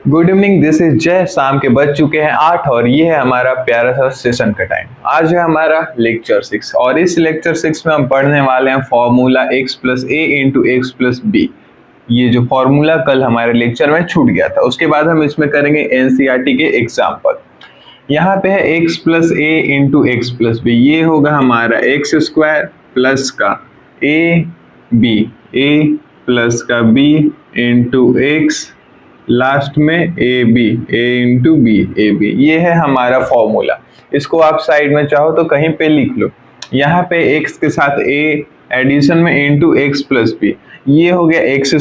Good evening, this is जय। शाम के बज चुके हैं 8 और ये है हमारा प्यारा सा सेशन का टाइम। आज है हमारा लेक्चर 6 और इस लेक्चर 6 में हम पढ़ने वाले हैं फॉर्मूला x प्लस ए इंटू एक्स प्लस बी। ये जो फॉर्मूला कल हमारे लेक्चर में छूट गया था, उसके बाद हम इसमें करेंगे एनसीईआरटी के एग्जाम्पल। यहाँ पे है x प्लस ए इंटू एक्स प्लस बी, ये होगा हमारा एक्स स्क्वायर प्लस का ए प्लस का बी इंटू एक्स, लास्ट में ए इंटू बी ए बी। ये है हमारा फॉर्मूला। इसको आप साइड में चाहो तो कहीं पे लिख लो। यहाँ पे x के साथ a एडिशन में इंटू एक्स प्लस बी, ये हो गया एक्स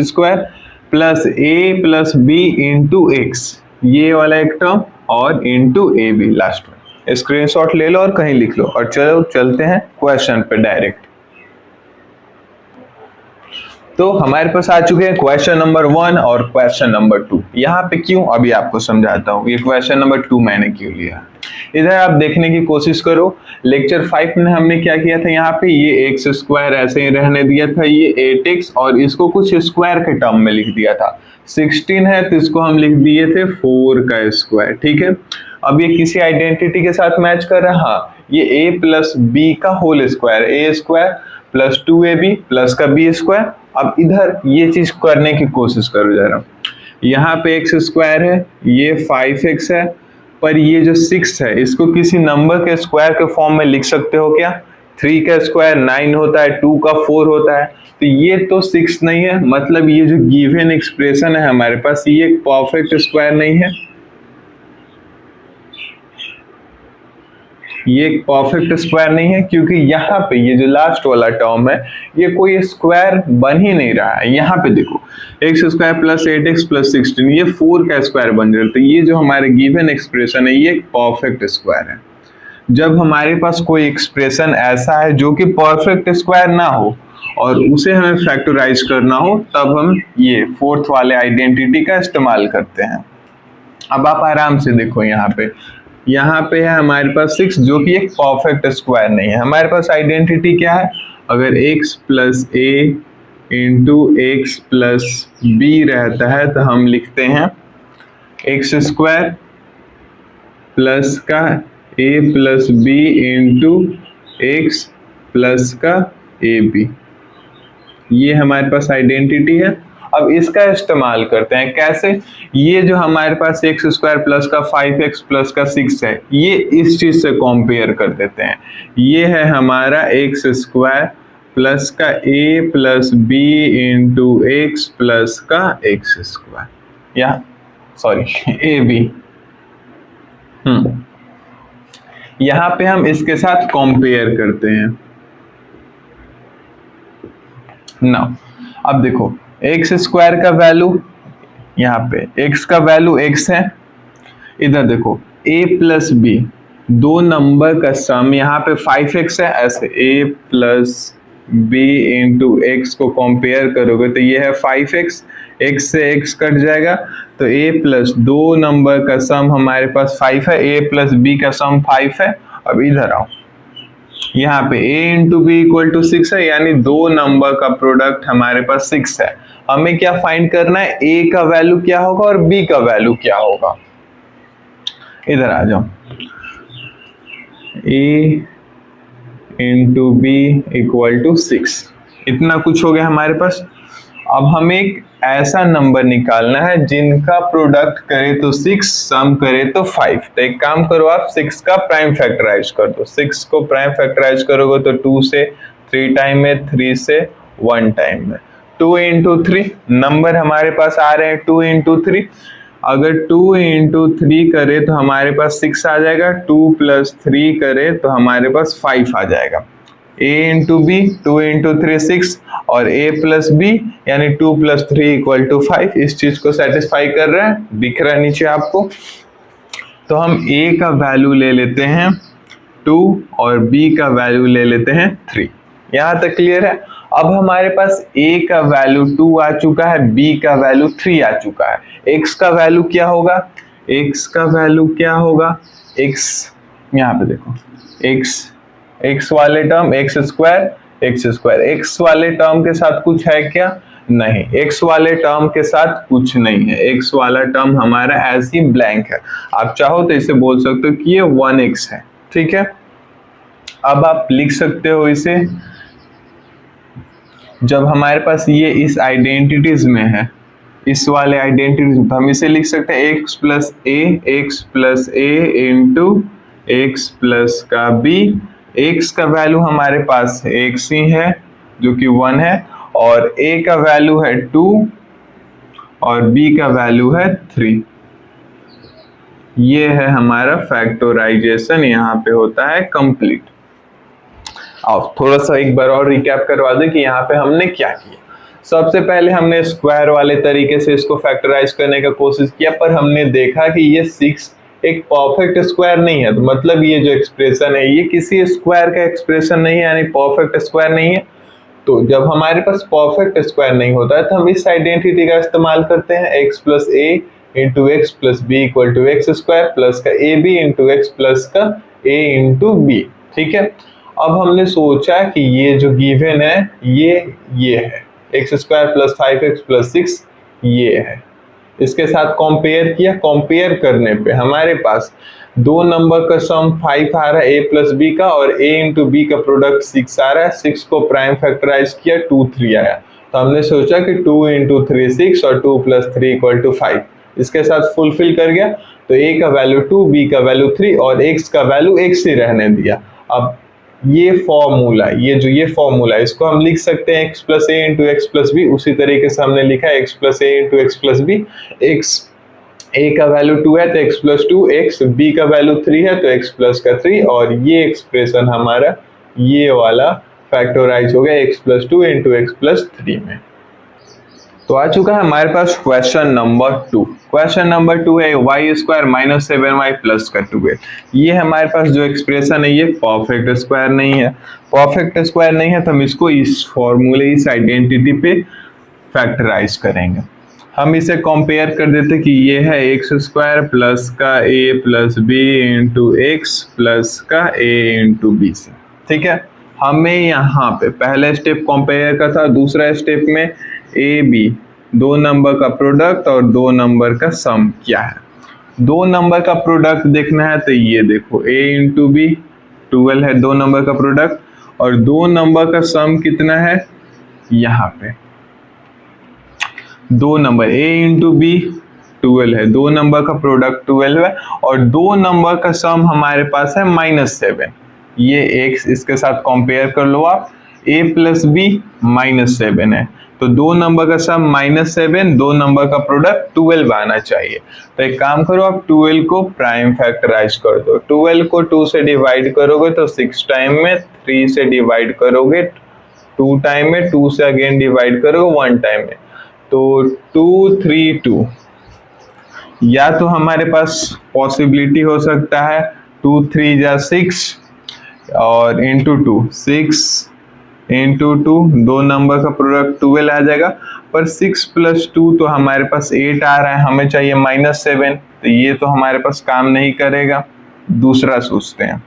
स्क्वायर प्लस ए प्लस बी इंटू एक्स, ये वाला एक टर्म, और इंटू ए बी लास्ट में। स्क्रीनशॉट ले लो और कहीं लिख लो। और चलो चलते हैं क्वेश्चन पे डायरेक्ट। तो हमारे पास आ चुके हैं क्वेश्चन नंबर 1 और क्वेश्चन नंबर 2। यहाँ पे क्यों, अभी आपको समझाता हूँ। ये क्वेश्चन नंबर 2 मैंने क्यों लिया, इधर आप देखने की कोशिश करो। लेक्चर 5 में हमने क्या किया था, यहाँ पे ये एक्स स्क्वायर ऐसे ही रहने दिया था, ये 8x, और इसको कुछ स्क्वायर के टर्म में लिख दिया था। 16 है तो इसको हम लिख दिए थे 4 का स्क्वायर, ठीक है। अब ये किसी आइडेंटिटी के साथ मैच कर रहा है, हाँ, ये a प्लस बी का होल स्क्वायर, ए स्क्वायर प्लस 2ab प्लस का बी स्क्वायर। अब इधर ये चीज करने की कोशिश करो जरा। यहाँ पे एक्स स्क्वायर है, ये 5x है, पर ये जो 6 है इसको किसी नंबर के स्क्वायर के फॉर्म में लिख सकते हो क्या? 3 का स्क्वायर 9 होता है, 2 का 4 होता है, तो ये तो 6 नहीं है। मतलब ये जो गिवन एक्सप्रेशन है हमारे पास, ये एक परफेक्ट स्क्वायर नहीं है, ये एक परफेक्ट स्क्वायर नहीं है, क्योंकि यहाँ पे ये जो लास्ट वाला टर्म है ये कोई स्क्वायर बन ही नहीं रहा है। यहाँ पे देखो, x square plus 8x plus 16, ये 4 का स्क्वायर बन रहा है, तो ये जो हमारे गिवन एक्सप्रेशन है ये एक परफेक्ट स्क्वायर है। जब हमारे पास कोई एक्सप्रेशन ऐसा है जो कि परफेक्ट स्क्वायर ना हो और उसे हमें फैक्टराइज करना हो, तब हम ये फोर्थ वाले आइडेंटिटी का इस्तेमाल करते हैं। अब आप आराम से देखो, यहाँ पे है हमारे पास 6 जो कि एक परफेक्ट स्क्वायर नहीं है। हमारे पास आइडेंटिटी क्या है, अगर x प्लस ए इंटू एक्स प्लस बी रहता है तो हम लिखते हैं एक्स स्क्वायर प्लस का a plus b into x plus का ए बी, ये हमारे पास आइडेंटिटी है। अब इसका इस्तेमाल करते हैं कैसे, ये जो हमारे पास एक्स स्क्वायर प्लस का 5x प्लस का 6 है, ये इस चीज से कंपेयर कर देते हैं। ये है हमारा एक्स स्क्वायर प्लस का a plus b into x plus का एक्स स्क्वायर, या सॉरी ए बी। यहाँ पे हम इसके साथ कंपेयर करते हैं ना। अब देखो, एक्स स्क्वायर का वैल्यू, यहाँ पे x का वैल्यू x है, इधर देखो a प्लस बी, दो नंबर का सम, यहाँ पे 5x है, ऐसे a plus b into x को कंपेयर करोगे तो ये है 5x, x से x कट जाएगा तो a प्लस दो नंबर का सम हमारे पास 5 है, a प्लस b का सम 5 है। अब इधर आओ, यहाँ पे a into b equal to 6 है, यानी दो नंबर का प्रोडक्ट हमारे पास 6 है। हमें क्या फाइंड करना है, a का वैल्यू क्या होगा और b का वैल्यू क्या होगा। इधर आ जाओ, a into b equal to 6, इतना कुछ हो गया हमारे पास। अब हमें एक ऐसा नंबर निकालना है जिनका प्रोडक्ट करे तो 6, सम करे तो 5। तो एक काम करो, आप 6 का प्राइम फैक्टराइज कर दो। 6 को प्राइम फैक्टराइज करोगे तो 2 से 3 टाइम में, 3 से 1 टाइम में, 2 इंटू 3 नंबर हमारे पास आ रहे हैं 2 इंटू 3। अगर 2 इंटू 3 करे तो हमारे पास 6 आ जाएगा, 2 प्लस 3 करे तो हमारे पास 5 आ जाएगा। a इंटू बी, 2 इंटू 3 6, और a प्लस बी यानी 2 प्लस 3 इक्वल टू 5, इस चीज को सेटिस्फाई कर रहा है, दिख रहा है नीचे आपको। तो हम a का वैल्यू ले लेते हैं 2 और b का वैल्यू ले लेते हैं 3। यहाँ तक क्लियर है। अब हमारे पास a का वैल्यू 2 आ चुका है, b का वैल्यू 3 आ चुका है। x का वैल्यू क्या होगा, x का वैल्यू क्या होगा, x यहाँ पे देखो, x वाले टर्म x स्क्वायर, x वाले टर्म के साथ कुछ है क्या, नहीं, x वाले टर्म के साथ कुछ नहीं है, x वाला टर्म हमारा ऐसे ही ब्लैंक है। आप चाहो तो इसे बोल सकते हो कि ये 1x है, ठीक है। अब आप लिख सकते हो इसे, जब हमारे पास ये इस आइडेंटिटीज में है, इस वाले आइडेंटिटीज, हम इसे लिख सकते हैं x प्लस ए इंटू एक्स प्लस का b। x का वैल्यू हमारे पास x ही है जो कि 1 है, और a का वैल्यू है 2 और b का वैल्यू है 3। ये है हमारा फैक्टराइजेशन, यहाँ पे होता है कंप्लीट। अब थोड़ा सा एक बार और रिकैप करवा दें कि यहाँ पे हमने क्या किया। सबसे पहले हमने स्क्वायर वाले तरीके से इसको फैक्टराइज करने का कोशिश किया, पर हमने देखा कि ये 6 एक परफेक्ट स्क्वायर नहीं है। तो मतलब ये जो एक्सप्रेशन है ये किसी स्क्वायर का एक्सप्रेशन नहीं है, यानी परफेक्ट स्क्वायर नहीं है। तो जब हमारे पास परफेक्ट स्क्वायर नहीं होता है तो हम इस आइडेंटिटी का इस्तेमाल करते हैं, x plus A into x plus B equal to X square plus का ए बी इंटू एक्स प्लस का ए इंटू बी, ठीक है। अब हमने सोचा कि ये जो गिवन है ये है x square plus 5x plus 6, ये है। इसके साथ कंपेयर किया, कंपेयर करने पे हमारे पास दो नंबर का सम 5 आ रहा है a प्लस बी का, और a इंटू बी का प्रोडक्ट 6 आ रहा है। 6 को प्राइम फैक्टराइज किया, 2 3 आया। तो हमने सोचा कि 2 इंटू 3 6 और 2 प्लस 3 इक्वल टू 5, इसके साथ फुलफिल कर गया। तो a का वैल्यू 2, b का वैल्यू 3 और x का वैल्यू x ही रहने दिया। अब ये फॉर्मूला, ये फॉर्मूला, इसको हम लिख सकते हैं x प्लस ए इंटू एक्स प्लस बी। उसी तरीके से हमने लिखा है x plus A into x plus b. x a का वैल्यू 2 है तो x प्लस 2, x b का वैल्यू 3 है तो x प्लस का 3, और ये एक्सप्रेशन हमारा ये वाला फैक्टराइज हो गया x plus 2 into x plus 3 में। तो आ चुका है हमारे पास क्वेश्चन नंबर 2। क्वेश्चन नंबर 2 है Y square minus 7y plus का 2a। ये हमारे पास जो एक्सप्रेशन है ये परफेक्ट स्क्वायर नहीं है। परफेक्ट स्क्वायर नहीं है तो हम इसको इस फॉर्मूले, इस आइडेंटिटी पे फैक्टराइज करेंगे। हम इसे कंपेयर कर देते कि ये है एक्स स्क्वायर प्लस का a plus b into x plus का a इंटू बी से, ठीक है। हमें यहाँ पे पहला स्टेप कंपेयर का था, दूसरा स्टेप में ए बी दो नंबर का प्रोडक्ट और दो नंबर का सम क्या है। दो नंबर का प्रोडक्ट देखना है तो ये देखो a इंटू बी 12 है दो नंबर का प्रोडक्ट, और दो नंबर का सम कितना है, यहाँ पे दो नंबर a इंटू बी 12 है, दो नंबर का प्रोडक्ट 12 है, और दो नंबर का सम हमारे पास है -7। ये x इसके साथ कंपेयर कर लो आप, a प्लस बी -7 है, तो दो नंबर का सम -7, दो नंबर का प्रोडक्ट 12 आना चाहिए। तो एक काम करो, आप 12 को प्राइम फैक्टराइज कर दो। 12 को 2 से डिवाइड करोगे तो 6 टाइम में, 3 से डिवाइड करोगे 2 टाइम में, 2 से अगेन डिवाइड करोगे 1 टाइम में, तो 2 3 2। या तो हमारे पास पॉसिबिलिटी हो सकता है 2 3 जा 6 और इंटू 2 6 इंटू 2, दो नंबर का प्रोडक्ट 12 आ जाएगा, पर 6 प्लस 2 तो हमारे पास 8 आ रहा है, हमें चाहिए -7, तो ये तो हमारे पास काम नहीं करेगा। दूसरा सोचते हैं,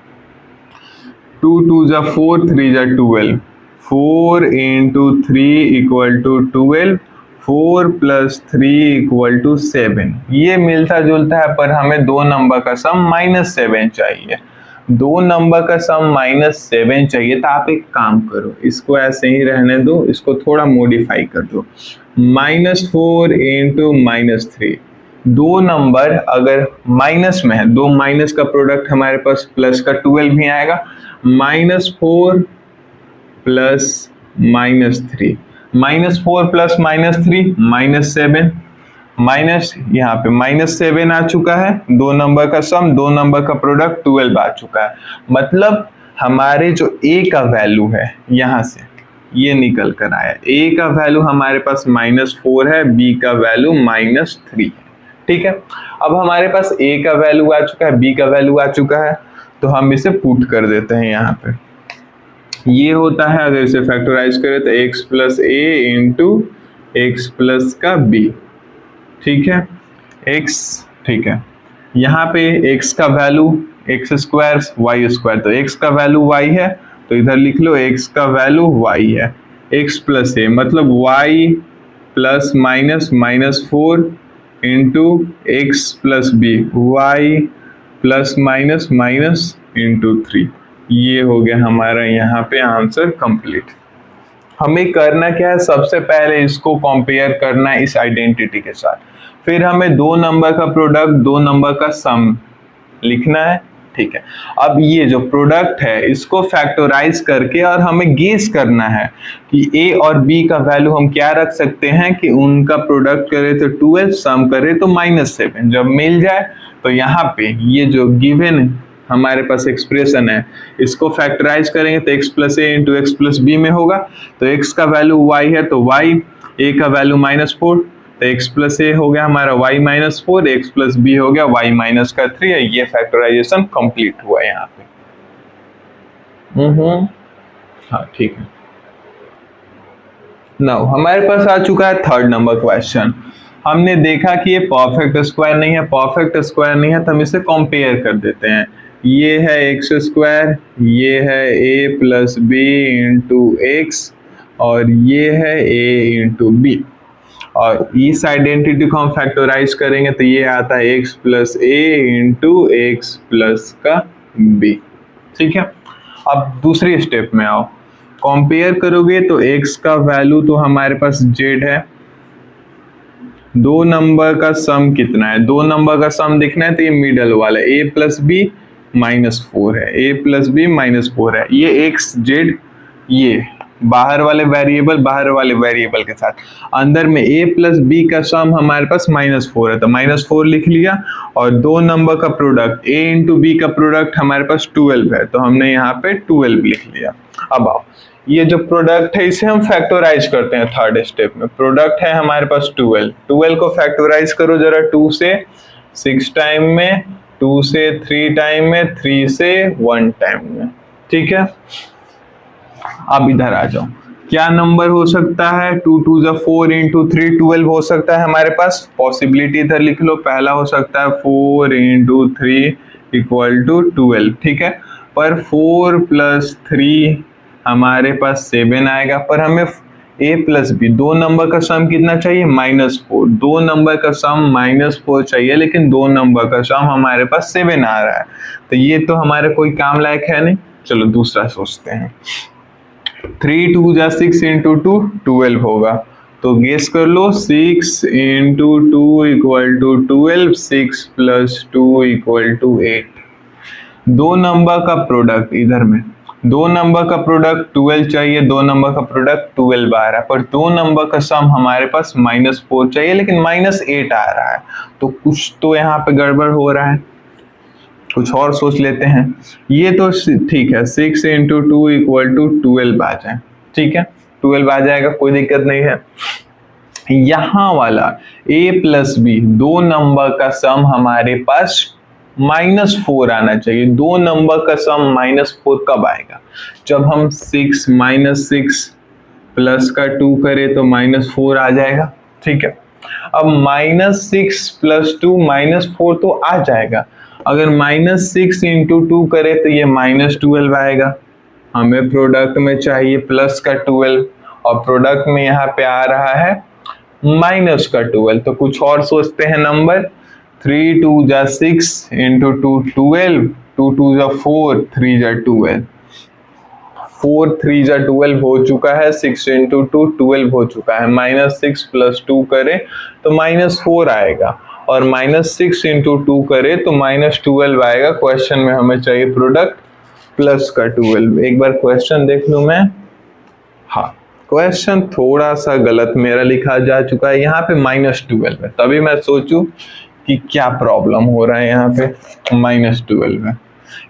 2 2 जा 4 3 जा 12, 4 into 3 equal to 12, 4 plus 3 equal to 7। ये मिलता जुलता है, पर हमें दो नंबर का सम -7 चाहिए। दो नंबर का सम -7 चाहिए, तो आप एक काम करो, इसको ऐसे ही रहने दो, इसको थोड़ा मॉडिफाई कर दो। -4 इंटू -3, दो नंबर अगर माइनस में है, दो माइनस का प्रोडक्ट हमारे पास प्लस का 12 भी आएगा, -4 प्लस -3, -4 प्लस -3 -7, माइनस यहाँ पे -7 आ चुका है, दो नंबर का सम, दो नंबर का प्रोडक्ट 12 आ चुका है। मतलब हमारे जो a का वैल्यू है यहाँ से ये निकल कर आया, a का वैल्यू हमारे पास -4 है, b का वैल्यू -3 है, ठीक है। अब हमारे पास a का वैल्यू आ चुका है, b का वैल्यू आ चुका है, तो हम इसे पुट कर देते हैं यहाँ पे। ये होता है, अगर इसे फैक्टराइज करें तो x plus a into x plus का b, ठीक है, x, ठीक है। यहाँ पे x का value x square y square, तो x का वैल्यू y है, तो इधर लिख लो x का वैल्यू y है, x प्लस a मतलब y plus minus 4 into x plus b, y plus minus into 3। ये हो गया हमारा यहाँ पे आंसर कंप्लीट। हमें करना क्या है, सबसे पहले इसको कंपेयर करना है इस आइडेंटिटी के साथ, फिर हमें दो नंबर का प्रोडक्ट, दो नंबर का सम लिखना है, ठीक है। अब ये जो प्रोडक्ट है इसको फैक्टराइज करके और हमें गेस करना है कि ए और बी का वैल्यू हम क्या रख सकते हैं कि उनका प्रोडक्ट करे तो 12, सम करे तो -7। जब मिल जाए तो यहाँ पे ये जो गिवन हमारे पास एक्सप्रेशन है इसको फैक्टराइज करेंगे तो x प्लस ए इंटू एक्स प्लस बी में होगा। तो x का वैल्यू y है तो y, a का वैल्यू -4 तो x प्लस ए हो गया हमारा y -4, x प्लस बी हो गया y -3 है। ये फैक्टराइजेशन कंप्लीट हुआ यहाँ पे। हाँ ठीक है। नाउ हमारे पास आ चुका है थर्ड नंबर क्वेश्चन। हमने देखा कि ये परफेक्ट स्क्वायर नहीं है, परफेक्ट स्क्वायर नहीं है तो हम इसे कंपेयर कर देते हैं। ये है एक्स स्क्वायर, ये है ए प्लस बी इंटू एक्स और ये है ए इंटू बी, और इस आइडेंटिटी को हम फैक्टराइज करेंगे तो ये आता है एक्स प्लस ए इंटू एक्स प्लस का बी, ठीक है। अब दूसरी स्टेप में आओ, कंपेयर करोगे तो x का वैल्यू तो हमारे पास z है, दो नंबर का सम कितना है, दो नंबर का सम देखना है तो ये मिडल वाला a प्लस बी -4 है, a प्लस बी -4 है। ये x z, ये बाहर वाले वेरिएबल के साथ, अंदर में a प्लस बी का सम हमारे पास -4 है तो -4 लिख लिया, और दो नंबर का प्रोडक्ट a इंटू बी का प्रोडक्ट हमारे पास 12 है तो हमने यहाँ पे 12 लिख लिया। अब आओ, ये जो प्रोडक्ट है इसे हम फैक्टराइज करते हैं थर्ड स्टेप में। प्रोडक्ट है हमारे पास 12 को फैक्टराइज करो जरा, 2 से 6 टाइम में, 2 से 3 टाइम में, 3 से 1 टाइम में, ठीक है। अब इधर आ जाओ, क्या नंबर हो सकता है, 2 2 जा 4 इंटू 3 12 हो सकता है हमारे पास। पॉसिबिलिटी इधर लिख लो, पहला हो सकता है 4 इंटू 3 इक्वल टू 12, ठीक है। पर 4 प्लस 3 हमारे पास 7 आएगा, पर हमें a प्लस बी, दो नंबर का सम कितना चाहिए, -4, दो नंबर का सम -4 चाहिए, लेकिन दो नंबर का सम हमारे पास 7 आ रहा है तो ये तो हमारे कोई काम लायक है नहीं। चलो दूसरा सोचते हैं, 3 2 जा 6 इंटू 2 12 होगा, तो गेस कर लो 6 into 2 equal to 12, 6 plus 2 equal to 8। दो नंबर का प्रोडक्ट, इधर में दो नंबर का प्रोडक्ट 12 चाहिए, दो नंबर का प्रोडक्ट 12 आ रहा है, पर दो नंबर का सम हमारे पास -4 चाहिए लेकिन -8 आ रहा है, तो कुछ तो यहाँ पे गड़बड़ हो रहा है, कुछ और सोच लेते हैं। ये तो ठीक है, 6 इंटू 2 इक्वल टू 12 आ जाए, ठीक है 12 आ जाएगा, कोई दिक्कत नहीं है। यहाँ वाला a प्लस बी, दो नंबर का सम हमारे पास -4 आना चाहिए। दो नंबर का सम -4 कब आएगा, जब हम 6 -6 प्लस का 2 करें तो -4 आ जाएगा, ठीक है। अब -6 प्लस 2 -4 तो आ जाएगा, अगर -6 इंटू 2 करें तो ये -12 आएगा। हमें प्रोडक्ट में चाहिए प्लस का 12 और प्रोडक्ट में यहाँ पे आ रहा है माइनस का 12, तो कुछ और सोचते हैं नंबर। 3 2 जा 6 इंटू 2 12, 2 2 जा 4, 3 जा 12, 4 3 जा 12 हो चुका है, 6 इंटू 2 12 हो चुका है, -6 प्लस 2 करें तो -4 आएगा, और -6 इंटू 2 करे तो -12 आएगा। क्वेश्चन में हमें चाहिए प्रोडक्ट प्लस का 12। एक बार क्वेश्चन देख लूं मैं, हाँ क्वेश्चन थोड़ा सा गलत मेरा लिखा जा चुका है, यहाँ पे -12 है, तभी मैं सोचूं कि क्या प्रॉब्लम हो रहा है यहाँ पे -12 है,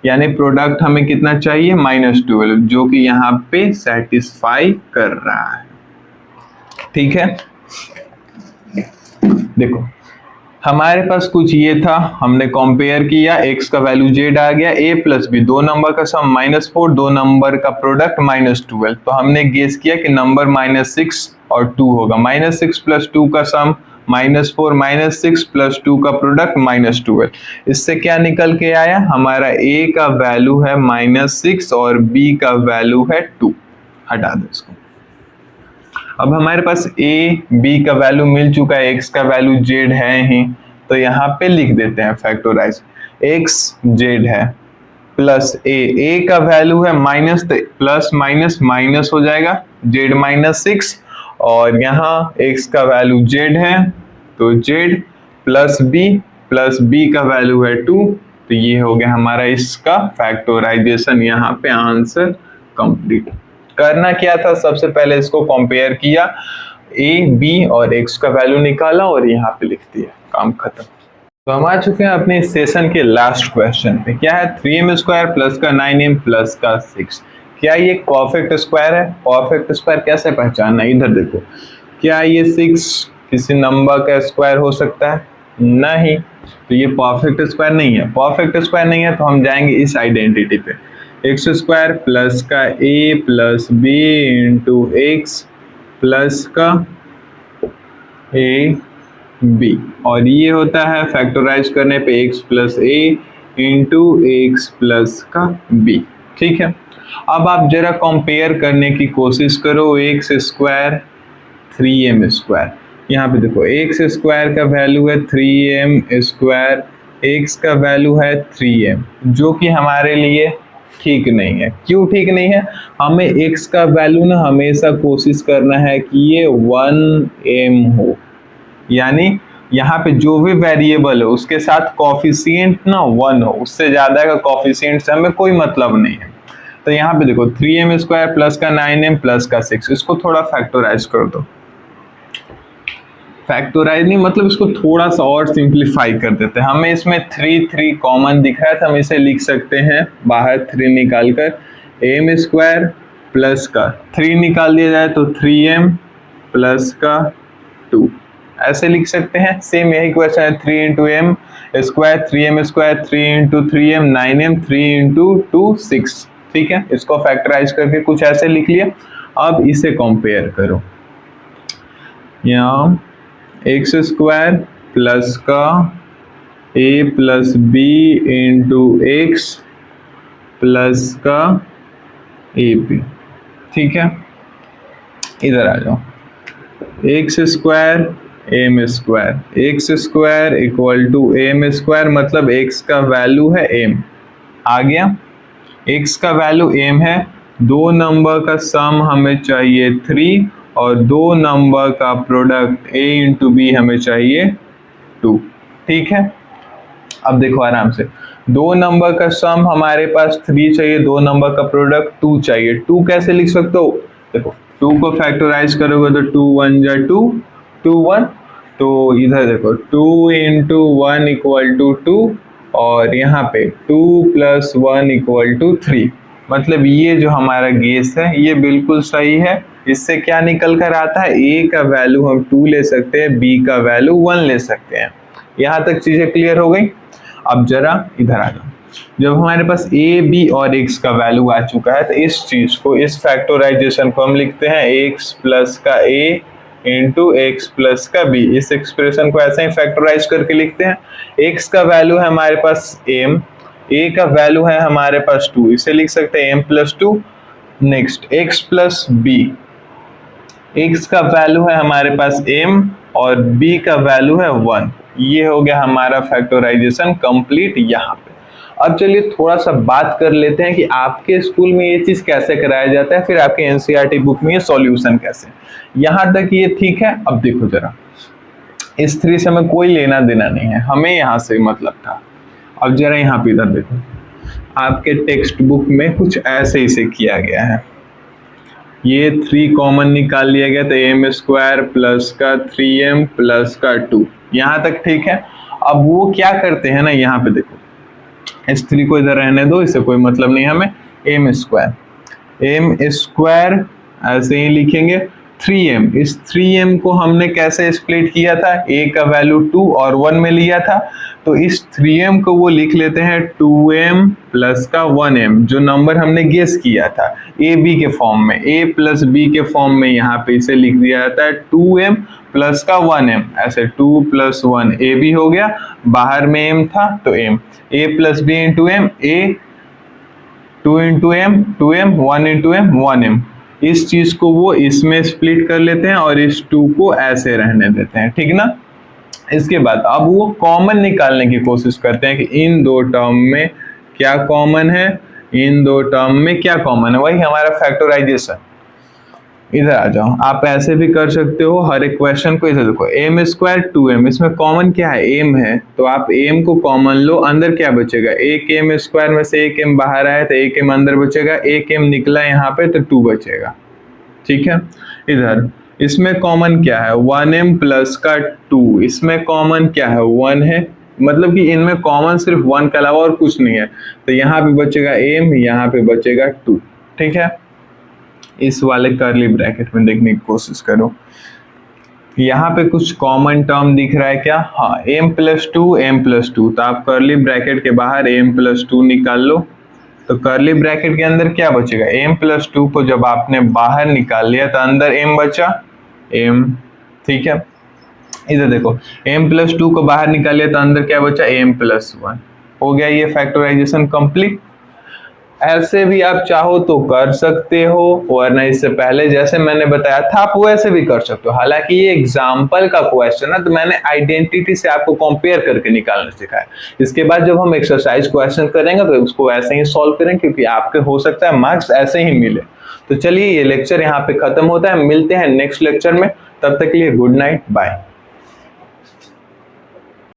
यानी प्रोडक्ट हमें कितना चाहिए -12, जो कि यहाँ पे सेटिस्फाई कर रहा है, ठीक है। देखो हमारे पास कुछ ये था, हमने कंपेयर किया, x का वैल्यू z आ गया, a प्लस बी, दो नंबर का सम -4, दो नंबर का प्रोडक्ट -12, तो हमने गेस किया कि नंबर -6 और 2 होगा, -6 प्लस 2 का सम -4, -6 प्लस 2 का प्रोडक्ट -12। इससे क्या निकल के आया, हमारा a का वैल्यू है -6 और b का वैल्यू है 2, हटा दो इसको। अब हमारे पास ए बी का वैल्यू मिल चुका है, एक्स का वैल्यू जेड है ही, तो यहाँ पे लिख देते हैं फैक्टोराइज, एक्स जेड है प्लस ए का वैल्यू है माइनस, प्लस माइनस माइनस हो जाएगा, जेड -6, और यहाँ एक्स का वैल्यू जेड है तो जेड प्लस बी का वैल्यू है 2, तो ये हो गया हमारा इसका फैक्टोराइजेशन। यहाँ पे आंसर कंप्लीट। करना क्या था, सबसे पहले इसको कंपेयर किया, ए बी और एक्स का वैल्यू निकाला और यहाँ पे लिख दिया, काम खत्म। तो हम आ चुके हैं अपने सेशन के लास्ट क्वेश्चन पे। क्या है, 3m² प्लस का 9m प्लस का 6। क्या ये परफेक्ट स्क्वायर है? परफेक्ट स्क्वायर कैसे पहचानना, इधर देखो, क्या ये 6 किसी नंबर का स्क्वायर हो सकता है? नहीं, तो ये परफेक्ट स्क्वायर नहीं है। परफेक्ट स्क्वायर नहीं है तो हम जाएंगे इस आइडेंटिटी पे, x² प्लस का a plus b into x plus का a b, और ये होता है फैक्टराइज करने पे x plus a into x plus का b। ठीक है, अब आप जरा कंपेयर करने की कोशिश करो, x² 3m², यहाँ पे देखो x² का वैल्यू है 3m², x का वैल्यू है 3m, जो कि हमारे लिए ठीक नहीं है। क्यों ठीक नहीं है? हमें x का वैल्यू ना हमेशा कोशिश करना है कि ये 1m हो, यानी यहाँ पे जो भी वेरिएबल है उसके साथ कॉफिशिएंट ना 1 हो, उससे ज्यादा का कॉफिशिएंट से हमें कोई मतलब नहीं है। तो यहाँ पे देखो 3m² प्लस का 9m प्लस का 6, इसको थोड़ा फैक्टराइज कर दो। फैक्टराइज नहीं मतलब इसको थोड़ा सा और सिंप्लीफाई कर देते हैं। हमें इसमें 3 कॉमन दिख रहा है तो हम इसे लिख सकते हैं बाहर 3 निकाल कर, m² प्लस का 3 निकाल दिया जाए तो 3m प्लस का 2, ऐसे लिख सकते हैं। सेम यही क्वेश्चन है, 3 into m square 3m², 3 into 3m 9m, 3 into 2 6। ठीक है, इसको फैक्टराइज करके कुछ ऐसे लिख लिया। अब इसे कंपेयर करो, यहाँ x² प्लस का a plus b into x plus का ab। ठीक है, इधर आ जाओ, x² m² equal to m² मतलब x का वैल्यू है m, आ गया। x का वैल्यू m है, दो नंबर का सम हमें चाहिए 3 और दो नंबर का प्रोडक्ट a इंटू बी हमें चाहिए 2। ठीक है, अब देखो आराम से, दो नंबर का सम हमारे पास 3 चाहिए, दो नंबर का प्रोडक्ट 2 चाहिए। 2 कैसे लिख सकते हो, देखो 2 को फैक्टराइज करोगे तो 2 1 जा 2, 2 1, तो इधर देखो 2 इंटू 1 इक्वल टू 2, और यहाँ पे 2 प्लस 1 इक्वल टू 3। मतलब ये जो हमारा गेस है ये बिल्कुल सही है। इससे क्या निकल कर आता है, a का वैल्यू हम 2 ले सकते हैं, b का वैल्यू 1 ले सकते हैं। यहाँ तक चीजें क्लियर हो गई। अब जरा इधर आ जाओ, जब हमारे पास a b और x का वैल्यू आ चुका है तो इस चीज को, इस फैक्टराइजेशन को हम लिखते हैं x प्लस का a इंटू एक्स प्लस का b। इस एक्सप्रेशन को ऐसे ही फैक्टराइज करके लिखते हैं। x का वैल्यू है हमारे पास m, a का वैल्यू है हमारे पास 2, इसे लिख सकते हैं m plus 2। Next x plus b, x का वैल्यू है हमारे पास m और b का वैल्यू है 1। ये हो गया हमारा फैक्टराइजेशन कंप्लीट यहाँ पे। अब चलिए थोड़ा सा बात कर लेते हैं कि आपके स्कूल में ये चीज कैसे कराया जाता है, फिर आपके एनसीईआरटी बुक में ये सॉल्यूशन कैसे। यहाँ तक ये ठीक है। अब देखो जरा, इस 3 से हमें कोई लेना देना नहीं है, हमें यहाँ से मतलब था। अब जरा यहाँ पे इधर देखो, आपके टेक्स्ट बुक में कुछ ऐसे इसे किया गया है, ये 3 कॉमन निकाल लिया गया, तो m² प्लस का 3m प्लस का 2, यहाँ तक ठीक है। अब वो क्या करते हैं ना, यहाँ पे देखो, इस 3 को इधर रहने दो, इससे कोई मतलब नहीं हमें। m² ऐसे ही लिखेंगे। 3m, इस 3m को हमने कैसे स्प्लिट किया था, a का वैल्यू 2 और 1 में लिया था, तो इस 3m को वो लिख लेते हैं 2m प्लस का 1m, जो नंबर हमने गेस किया था a b के फॉर्म में, a प्लस b के फॉर्म में यहाँ पे इसे लिख दिया जाता है 2m प्लस का 1m। ऐसे 2 प्लस 1 a b हो गया, बाहर में m था तो m, a plus b into m, a 2 into m 2m, 1 into m 1m, इस चीज को वो इसमें स्प्लिट कर लेते हैं और इस 2 को ऐसे रहने देते हैं, ठीक ना। इसके बाद अब वो कॉमन निकालने की कोशिश करते हैं कि इन दो टर्म में क्या कॉमन है, इन दो टर्म में क्या कॉमन है, वही हमारा फैक्टराइजेशन। इधर आ जाओ, आप ऐसे भी कर सकते हो हर एक क्वेश्चन को। इधर देखो m स्क्वायर 2m, इसमें कॉमन क्या है, m है, तो आप m को कॉमन लो, अंदर क्या बचेगा, एक m स्क्वायर में से एक m बाहर आया तो एक m अंदर बचेगा, एक m निकला यहाँ पे तो 2 बचेगा, ठीक है। इधर इसमें कॉमन क्या है, 1m प्लस का 2, इसमें कॉमन क्या है 1 है, मतलब कि इनमें कॉमन सिर्फ 1 के अलावा और कुछ नहीं है, तो यहाँ पे बचेगा m, यहाँ पे बचेगा 2, ठीक है। इस वाले कर्ली ब्रैकेट में देखने की कोशिश करो, यहाँ पे कुछ कॉमन टर्म दिख रहा है क्या, हाँ m प्लस 2 m प्लस 2, तो आप कर्ली ब्रैकेट के बाहर m प्लस 2 निकाल लो, तो कर्ली ब्रैकेट के अंदर क्या बचेगा, m प्लस 2 को जब आपने बाहर निकाल लिया तो अंदर m बचा m, ठीक है। इधर देखो m प्लस 2 को बाहर निकाल लिया तो अंदर क्या बचा m प्लस 1, हो गया ये फैक्टराइजेशन कंप्लीट। ऐसे भी आप चाहो तो कर सकते हो, वरना इससे पहले जैसे मैंने बताया था आप वैसे भी कर सकते हो। हालांकि ये एग्जाम्पल का क्वेश्चन है तो मैंने आइडेंटिटी से आपको कंपेयर करके निकालना सिखाया। इसके बाद जब हम एक्सरसाइज क्वेश्चन करेंगे तो उसको ऐसे ही सॉल्व करेंगे, क्योंकि आपके हो सकता है मार्क्स ऐसे ही मिले। तो चलिए ये लेक्चर यहाँ पे खत्म होता है, मिलते हैं नेक्स्ट लेक्चर में, तब तक के लिए गुड नाइट, बाय।